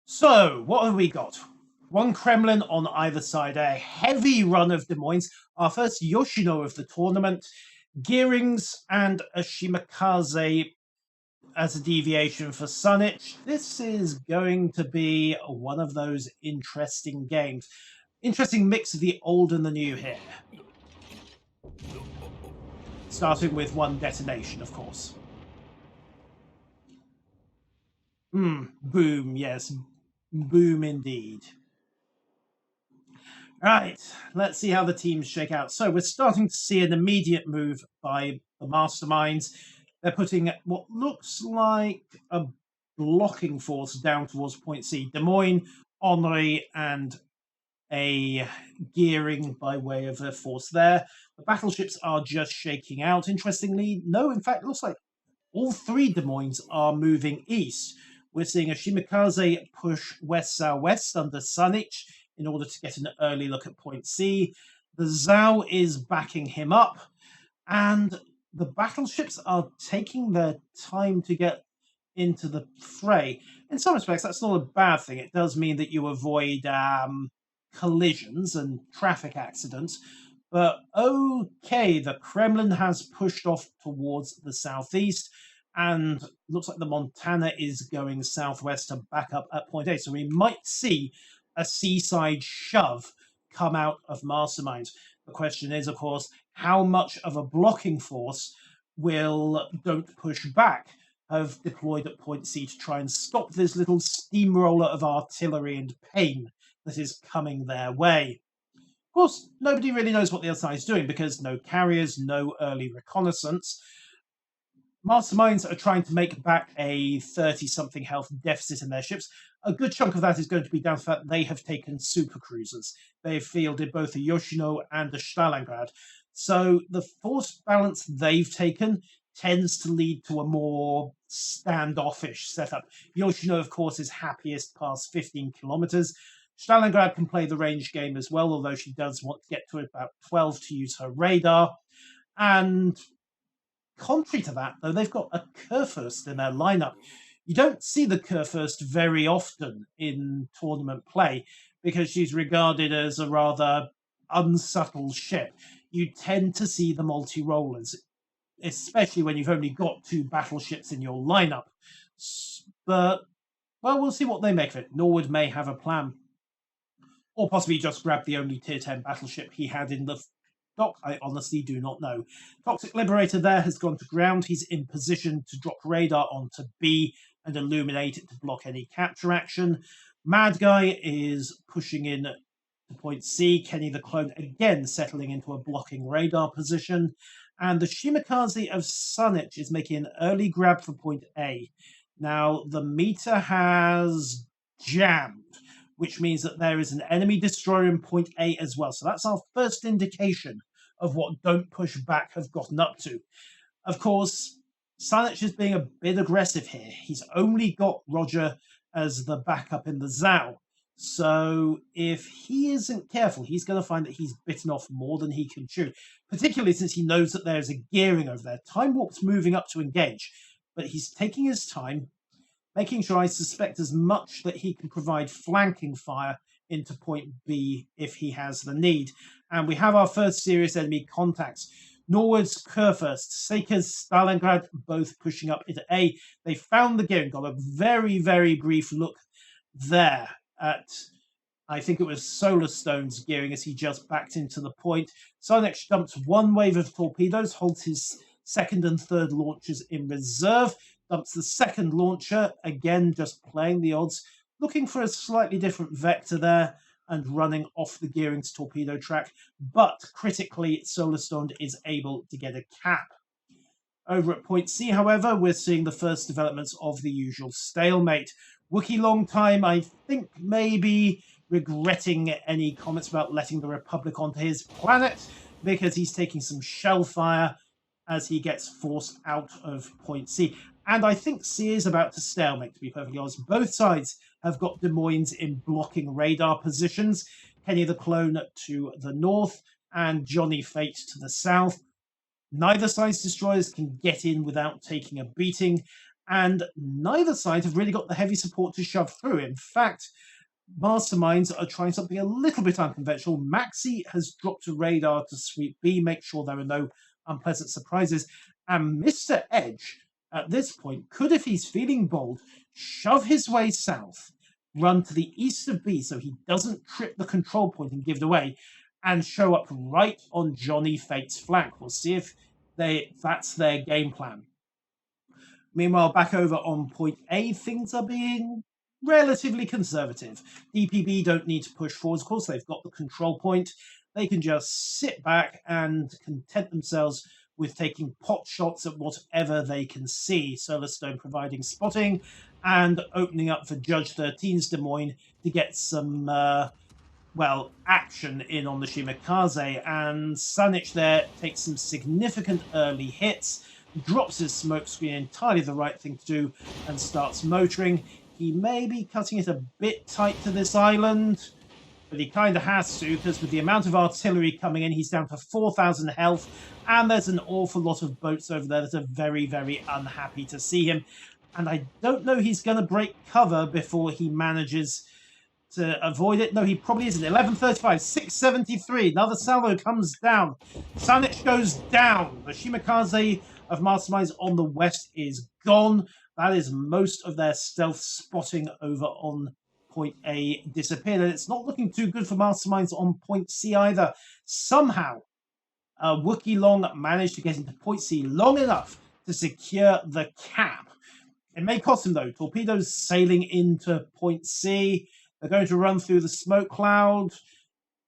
So, what have we got? One Kremlin on either side, a heavy run of Des Moines, our first Yoshino of the tournament, Gearings and a Shimakaze as a deviation for Sunich. This is going to be one of those interesting games. Interesting mix of the old and the new here. Starting with one detonation, of course. Boom, yes. Boom indeed. Right, let's see how the teams shake out. So we're starting to see an immediate move by the Masterminds. They're putting what looks like a blocking force down towards point C. Des Moines, Henri, and a gearing by way of a force there. The battleships are just shaking out. Interestingly, no, in fact, it looks like all three Des Moines are moving east. We're seeing a Shimakaze push west-southwest under Sunich in order to get an early look at point C. The Zhao is backing him up, and the battleships are taking their time to get into the fray. In some respects, that's not a bad thing. It does mean that you avoid collisions and traffic accidents. But okay, the Kremlin has pushed off towards the southeast, and looks like the Montana is going southwest to back up at point A. So we might see a seaside shove come out of Mastermindz. The question is, of course, how much of a blocking force will Don't Push Back have deployed at point C to try and stop this little steamroller of artillery and pain that is coming their way. Of course, nobody really knows what the other side is doing because no carriers, no early reconnaissance. Masterminds are trying to make back a 30-something health deficit in their ships. A good chunk of that is going to be down to the fact that they have taken supercruisers. They have fielded both a Yoshino and a Stalingrad. So the force balance they've taken tends to lead to a more standoffish setup. Yoshino, of course, is happiest past 15 kilometers. Stalingrad can play the range game as well, although she does want to get to about 12 to use her radar. And contrary to that, though, they've got a Kurfürst in their lineup. You don't see the Kurfürst very often in tournament play because she's regarded as a rather unsubtle ship. You tend to see the multi-rollers, especially when you've only got two battleships in your lineup. But, well, we'll see what they make of it. Norwood may have a plan. Or possibly just grab the only tier 10 battleship he had in the dock. I honestly do not know. Toxic Liberator there has gone to ground. He's in position to drop radar onto B and illuminate it to block any capture action. Mad Guy is pushing in to point C. Kenny the Clone again settling into a blocking radar position. And the Shimakaze of Sunich is making an early grab for point A. Now, the meter has jammed, which means that there is an enemy destroyer in point A as well. So that's our first indication of what Don't Push Back have gotten up to. Of course, Sunich is being a bit aggressive here. He's only got Roger as the backup in the Zhao. So if he isn't careful, he's going to find that he's bitten off more than he can chew, particularly since he knows that there's a gearing over there. Time Warp's moving up to engage, but he's taking his time, making sure I suspect as much that he can provide flanking fire into point B if he has the need. And we have our first serious enemy contacts. Norwood's Kurfürst, Seika's Stalingrad, both pushing up into A. They found the gearing, got a very, very brief look there at, I think it was Solar Stone's gearing as he just backed into the point. Sunich dumps one wave of torpedoes, holds his second and third launchers in reserve, dumps the second launcher, again just playing the odds, looking for a slightly different vector there and running off the gearing's torpedo track. But critically, Solarstone is able to get a cap. Over at point C, however, we're seeing the first developments of the usual stalemate. Wookiee long time, I think, maybe regretting any comments about letting the Republic onto his planet because he's taking some shell fire as he gets forced out of point C. And I think C is about to stalemate, to be perfectly honest. Both sides have got Des Moines in blocking radar positions. Kenny the Clone to the north and Johnny Fate to the south. Neither side's destroyers can get in without taking a beating. and neither side have really got the heavy support to shove through. In fact, Masterminds are trying something a little bit unconventional. Maxi has dropped a radar to sweep B, make sure there are no unpleasant surprises. And Mr. Edge, at this point, could, if he's feeling bold, shove his way south, run to the east of B so he doesn't trip the control point and give it away, and show up right on Johnny Fate's flank. We'll see if that's their game plan. Meanwhile, back over on point A, things are being relatively conservative. DPB don't need to push forwards. Of course, they've got the control point. They can just sit back and content themselves with taking pot shots at whatever they can see. Solarstone providing spotting and opening up for Judge 13's Des Moines to get some, action in on the Shimakaze. And Sanich there takes some significant early hits, drops his smoke screen, entirely the right thing to do, and starts motoring. He may be cutting it a bit tight to this island, but he kind of has to, because with the amount of artillery coming in, he's down to 4,000 health, and there's an awful lot of boats over there that are very, very unhappy to see him. And I don't know he's going to break cover before he manages to avoid it. No, he probably isn't. 11:35, 6:73. Another salvo comes down. Sanich goes down. The Shimakaze of Mastermindz on the west is gone. That is most of their stealth spotting over on point A disappeared. And it's not looking too good for Mastermindz on point C either. Somehow, Wookie Long managed to get into point C long enough to secure the cap. It may cost him, though. Torpedoes sailing into point C. They're going to run through the smoke cloud.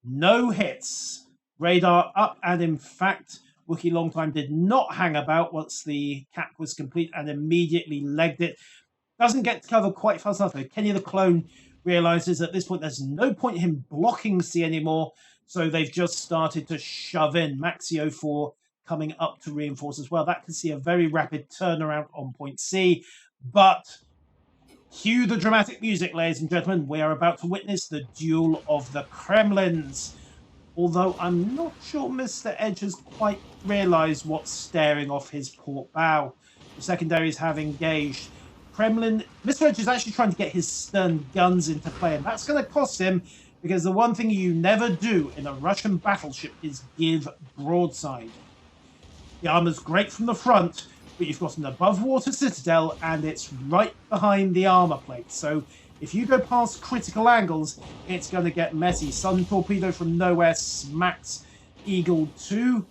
No hits. Radar up, and in fact, Wookie Longtime did not hang about once the cap was complete and immediately legged it. Doesn't get to cover quite fast enough, though. Kenny the Clone realizes at this point there's no point in him blocking C anymore, so they've just started to shove in. Maxi 04 coming up to reinforce as well. That can see a very rapid turnaround on point C, but cue the dramatic music, ladies and gentlemen. We are about to witness the duel of the Kremlins. Although I'm not sure Mr. Edge has quite realised what's staring off his port bow. The secondaries have engaged. Mr. Edge is actually trying to get his stern guns into play, and that's going to cost him, because the one thing you never do in a Russian battleship is give broadside. The armour's great from the front, but you've got an above-water citadel, and it's right behind the armour plate. So if you go past critical angles, it's going to get messy. Sun Torpedo from nowhere smacks Eagle 2.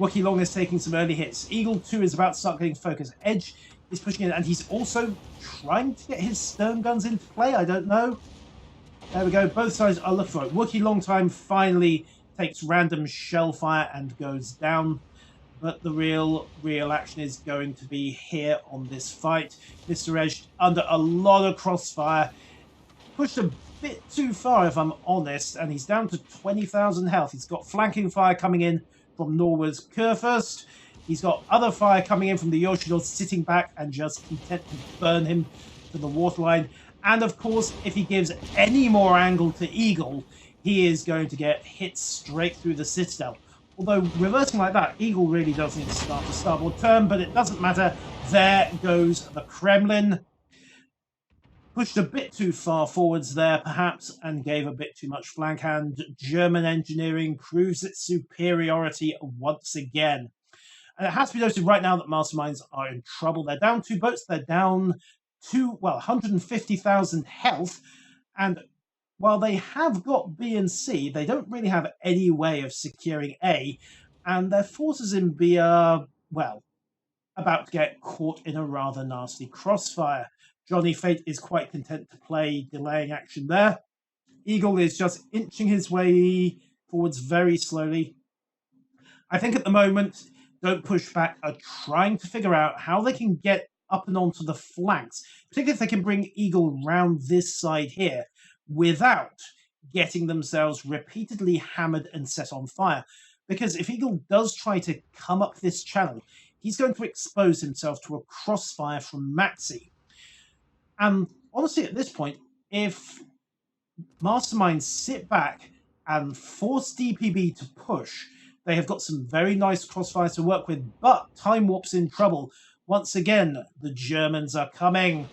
Wookie Long is taking some early hits. Eagle 2 is about to start getting focus. Edge is pushing in, and he's also trying to get his stern guns into play. I don't know. There we go. Both sides are looking for it. Wookie Longtime finally takes random shell fire and goes down. But the real action is going to be here on this fight. Mr. Edge under a lot of crossfire. Pushed a bit too far, if I'm honest, and he's down to 20,000 health. He's got flanking fire coming in from Norway's Kurfürst. He's got other fire coming in from the Yoshino, sitting back and just content to burn him to the waterline. And of course, if he gives any more angle to Eagle, he is going to get hit straight through the citadel. Although reversing like that, Eagle really does need to start the starboard turn, but it doesn't matter. There goes the Kremlin. Pushed a bit too far forwards there, perhaps, and gave a bit too much flank hand. German engineering proves its superiority once again. And it has to be noted right now that Masterminds are in trouble. They're down 2 boats. They're down 150,000 health. And while they have got B and C, they don't really have any way of securing A. And their forces in B are, about to get caught in a rather nasty crossfire. Johnny Fate is quite content to play delaying action there. Eagle is just inching his way forwards very slowly. I think at the moment, Don't Push Back are trying to figure out how they can get up and onto the flanks, particularly if they can bring Eagle round this side here without getting themselves repeatedly hammered and set on fire. Because if Eagle does try to come up this channel, he's going to expose himself to a crossfire from Maxi. And honestly, at this point, if Masterminds sit back and force DPB to push, they have got some very nice crossfires to work with, but Time Warp's in trouble. Once again, the Germans are coming.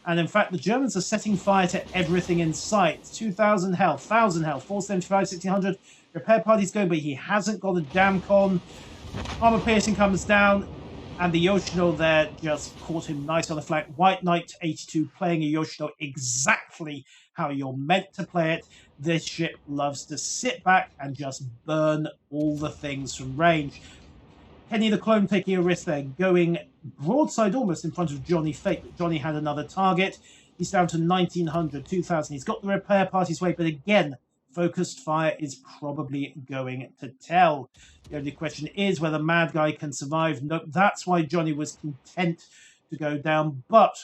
And in fact, the Germans are setting fire to everything in sight. 2,000 health, 1,000 health, 475, 1,600. Repair party's going, but he hasn't got a damn con. Armor piercing comes down, and the Yoshino there just caught him nice on the flank. White Knight 82 playing a Yoshino exactly how you're meant to play it. This ship loves to sit back and just burn all the things from range. Kenny the Clone taking a risk there, going broadside almost in front of Johnny Fate, but Johnny had another target. He's down to 1,900, 2,000. He's got the repair party's way, but again, focused fire is probably going to tell. The only question is whether Mad Guy can survive. No, that's why Johnny was content to go down, but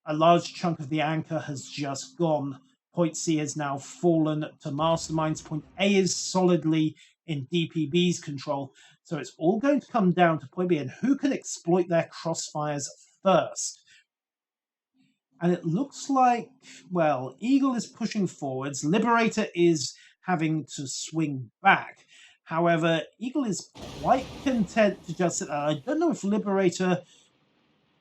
a large chunk of the anchor has just gone. Point C has now fallen to Mastermindz. Point A is solidly in DPB's control. So it's all going to come down to point B and who can exploit their crossfires first. And it looks like, well, Eagle is pushing forwards. Liberator is having to swing back. However, Eagle is quite content to just sit there. I don't know if Liberator...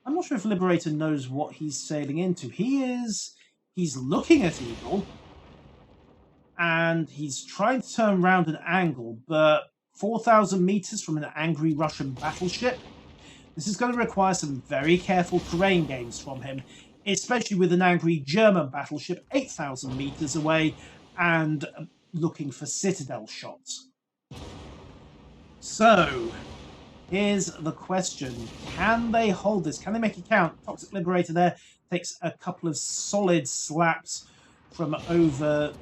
I'm not sure if Liberator knows what he's sailing into. He's looking at Eagle. And he's trying to turn around an angle, but 4,000 meters from an angry Russian battleship. This is going to require some very careful terrain games from him, especially with an angry German battleship 8,000 meters away and looking for citadel shots. So, here's the question. Can they hold this? Can they make it count? Toxic Liberator there takes a couple of solid slaps from over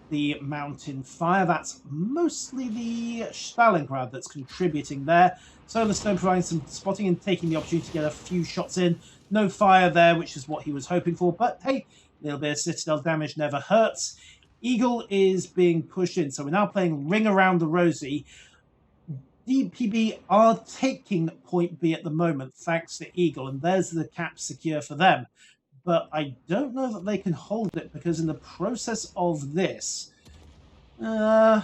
the mountain fire. That's mostly the Stalingrad that's contributing there. Solar Stone providing some spotting and taking the opportunity to get a few shots in. No fire there, which is what he was hoping for. But hey, a little bit of citadel damage never hurts. Eagle is being pushed in. So we're now playing Ring Around the Rosie. DPB are taking point B at the moment, thanks to Eagle. And there's the cap secure for them. But I don't know that they can hold it, because in the process of this, then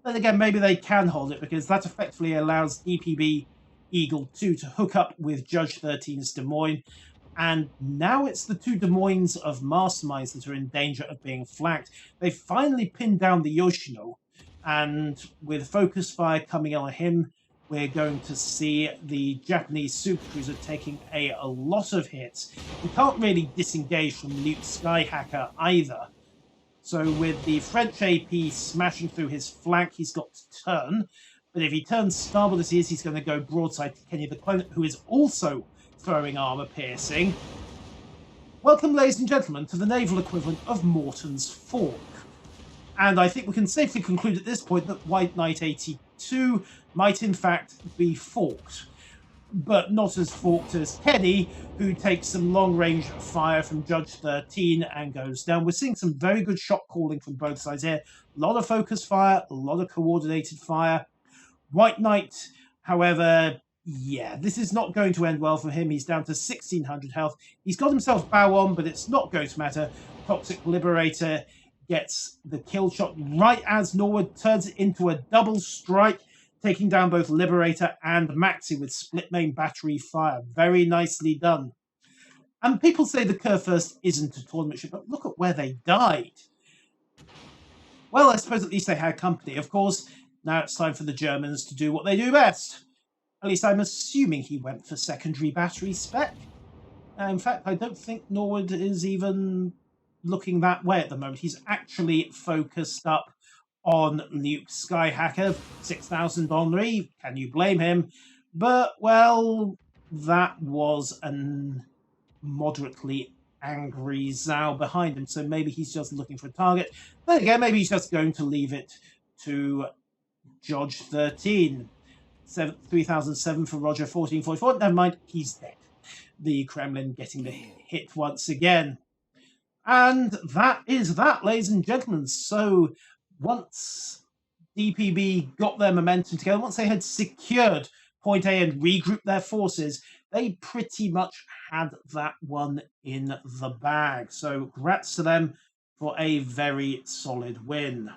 again, maybe they can hold it, because that effectively allows DPB Eagle 2 to hook up with Judge 13's Des Moines. And now it's the two Des Moines of Mastermindz that are in danger of being flanked. They finally pinned down the Yoshino, and with focus fire coming on him, we're going to see the Japanese supercruiser taking a lot of hits. He can't really disengage from Luke Skyhacker either. So with the French AP smashing through his flank, he's got to turn. But if he turns starboard as he is, he's going to go broadside to Kenya the Clone, who is also throwing armor piercing. Welcome, ladies and gentlemen, to the naval equivalent of Morton's Fork. And I think we can safely conclude at this point that White Knight 82 might in fact be forked, but not as forked as Kenny, who takes some long-range fire from Judge 13 and goes down. We're seeing some very good shot calling from both sides here. A lot of focus fire, a lot of coordinated fire. White Knight, however, yeah, this is not going to end well for him. He's down to 1,600 health. He's got himself bow on, but it's not going to matter. Toxic Liberator gets the kill shot right as Norwood turns it into a double strike, taking down both Liberator and Maxi with split main battery fire. Very nicely done. And people say the Kurfürst isn't a tournament ship, but look at where they died. Well, I suppose at least they had company. Of course, now it's time for the Germans to do what they do best. At least I'm assuming he went for secondary battery spec. In fact, I don't think Norwood is even looking that way at the moment. He's actually focused up on Luke Skyhacker, 6,000 Henri. Can you blame him? But, well, that was a moderately angry Zhao behind him, so maybe he's just looking for a target. Then again, maybe he's just going to leave it to Judge 13. 3,007 for Roger 1444. Never mind, he's dead. The Kremlin getting the hit once again. And that is that, ladies and gentlemen. So once DPB got their momentum together, once they had secured point A and regrouped their forces, they pretty much had that one in the bag. So congrats to them for a very solid win.